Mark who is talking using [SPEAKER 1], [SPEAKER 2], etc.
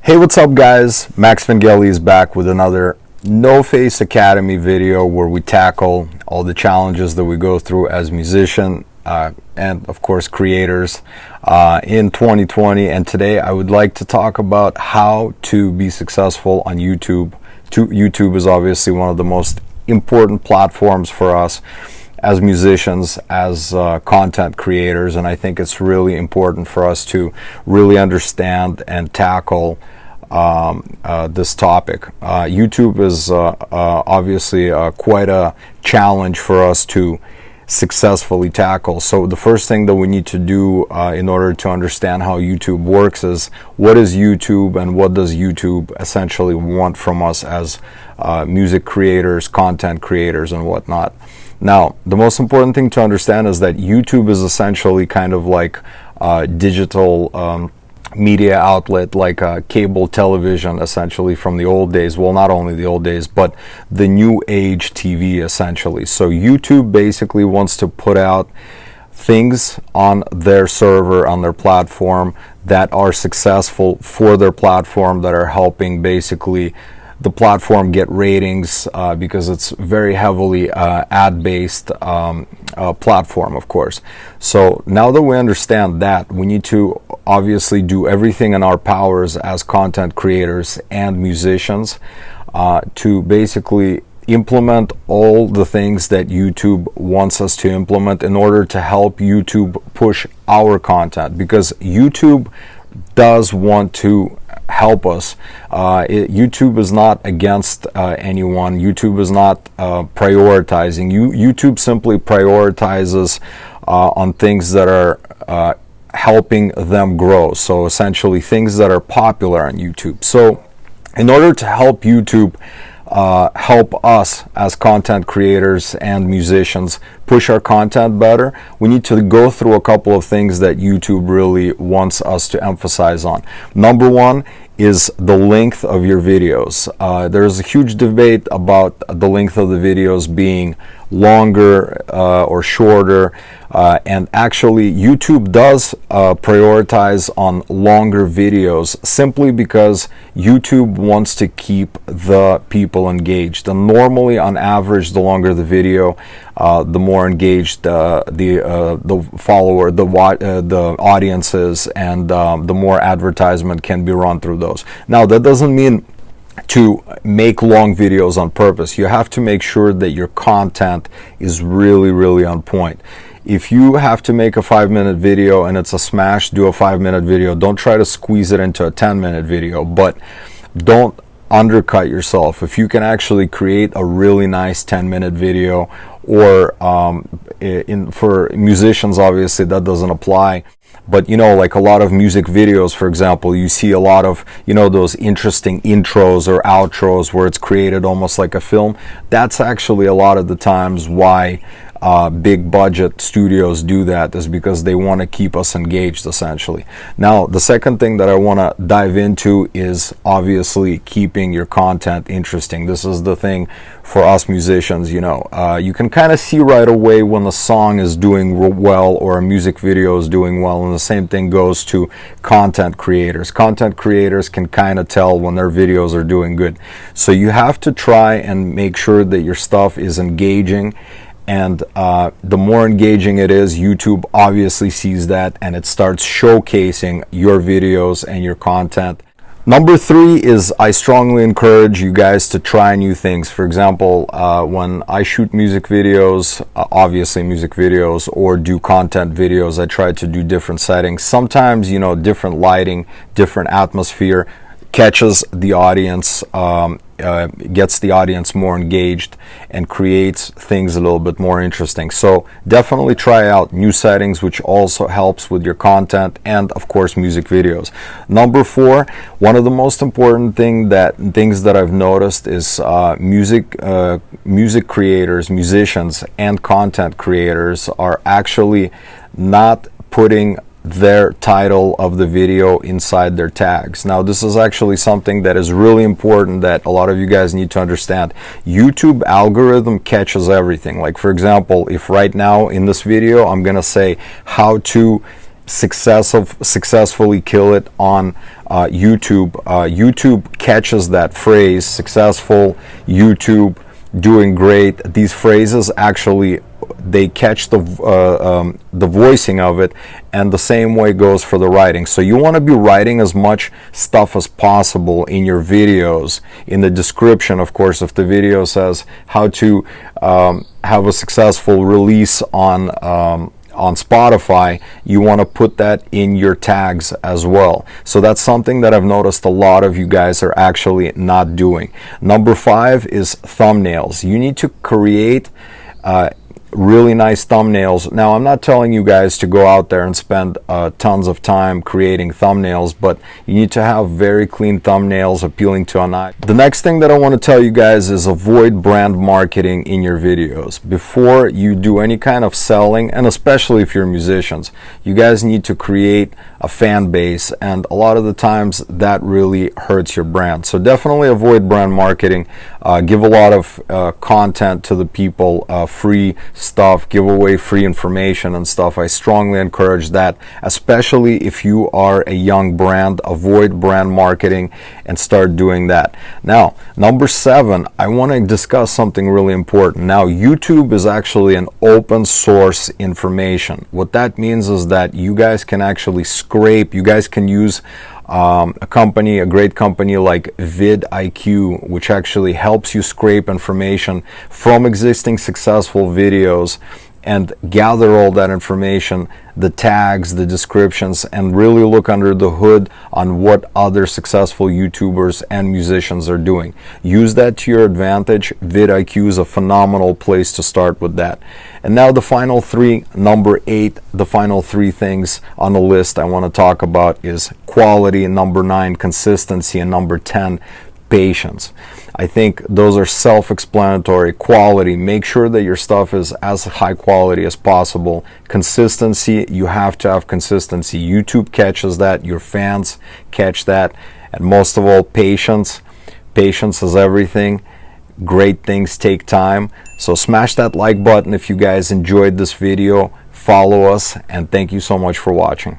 [SPEAKER 1] Hey, what's up guys? Max Vangeli is back with another NoFace Academy video where we tackle all the challenges that we go through as musicians and of course creators in 2020. And today I would like to talk about how to be successful on YouTube. YouTube is obviously one of the most important platforms for us as musicians, as content creators, and I think it's really important for us to really understand and tackle this topic. YouTube is obviously quite a challenge for us to successfully tackle. So the first thing that we need to do in order to understand how YouTube works is what is YouTube and what does YouTube essentially want from us as music creators, content creators, and whatnot. Now, the most important thing to understand is that YouTube is essentially kind of like a digital media outlet, like a cable television essentially from the old days. Well, not only the old days, but the new age TV essentially. So YouTube basically wants to put out things on their server, on their platform, that are successful for their platform, that are helping basically the platform get ratings because it's very heavily ad-based platform, of course. So now that we understand that, we need to obviously do everything in our powers as content creators and musicians to basically implement all the things that YouTube wants us to implement in order to help YouTube push our content, because YouTube does want to help us. YouTube is not against anyone. YouTube is not prioritizing. YouTube simply prioritizes on things that are helping them grow. So essentially things that are popular on YouTube. So in order to help YouTube help us as content creators and musicians push our content better, we need to go through a couple of things that YouTube really wants us to emphasize on. Number one is the length of your videos. There's a huge debate about the length of the videos being longer or shorter, and actually YouTube does prioritize on longer videos simply because YouTube wants to keep the people engaged. And normally, on average, the longer the video, the more engaged the follower, the audience is, and the more advertisement can be run through those. Now, that doesn't mean to make long videos on purpose. You have to make sure that your content is really on point. If you have to make a 5-minute video and it's a smash, do a 5-minute video. Don't try to squeeze it into a 10-minute video, but don't undercut yourself. If you can actually create a really nice 10-minute video, or for musicians, obviously that doesn't apply. But you know, like a lot of music videos, for example, you see a lot of, you know, those interesting intros or outros where it's created almost like a film. That's actually a lot of the times why big budget studios do that, is because they want to keep us engaged essentially. Now, the second thing that I want to dive into is obviously keeping your content interesting. This is the thing for us musicians. You know, you can kind of see right away when the song is doing well or a music video is doing well, and the same thing goes to content creators. Content creators can kind of tell when their videos are doing good. So you have to try and make sure that your stuff is engaging. And the more engaging it is, YouTube obviously sees that and it starts showcasing your videos and your content. Number three is, I strongly encourage you guys to try new things. For example, when I shoot music videos, obviously music videos, or do content videos, I try to do different settings. Sometimes, you know, different lighting, different atmosphere catches the audience, gets the audience more engaged, and creates things a little bit more interesting. So definitely try out new settings, which also helps with your content and of course music videos. Number four, one of the most important things that I've noticed is music creators, musicians, and content creators are actually not putting their title of the video inside their tags. Now, this is actually something that is really important that a lot of you guys need to understand. YouTube algorithm catches everything. Like, for example, if right now in this video I'm gonna say how to successfully kill it on YouTube. YouTube catches that phrase, successful, YouTube, doing great. These phrases actually, they catch the voicing of it, and the same way goes for the writing. So you want to be writing as much stuff as possible in your videos. In the description, of course, if the video says how to have a successful release on Spotify, you want to put that in your tags as well. So that's something that I've noticed a lot of you guys are actually not doing. Number 5 is thumbnails. You need to create really nice thumbnails. Now, I'm not telling you guys to go out there and spend tons of time creating thumbnails, but you need to have very clean thumbnails appealing to an eye. The next thing that I want to tell you guys is avoid brand marketing in your videos. Before you do any kind of selling, and especially if you're musicians, you guys need to create a fan base, and a lot of the times that really hurts your brand. So definitely avoid brand marketing. Give a lot of content to the people, free stuff, give away free information and stuff. I strongly encourage that, especially if you are a young brand. Avoid brand marketing and start doing that. Now, number 7, I want to discuss something really important. Now, YouTube is actually an open source information. What that means is that you guys can actually scrape, you guys can use a great company like VIDIQ, which actually helps you scrape information from existing successful videos and gather all that information, the tags, the descriptions, and really look under the hood on what other successful YouTubers and musicians are doing. Use that to your advantage. VidIQ is a phenomenal place to start with that. And now the final 3, number 8, the final 3 things on the list I want to talk about is quality, number 9, consistency, and number 10, patience. I think those are self-explanatory. Quality, make sure that your stuff is as high quality as possible. Consistency, you have to have consistency. YouTube catches that, your fans catch that, and most of all, patience. Patience is everything. Great things take time. So smash that like button if you guys enjoyed this video. Follow us, and thank you so much for watching.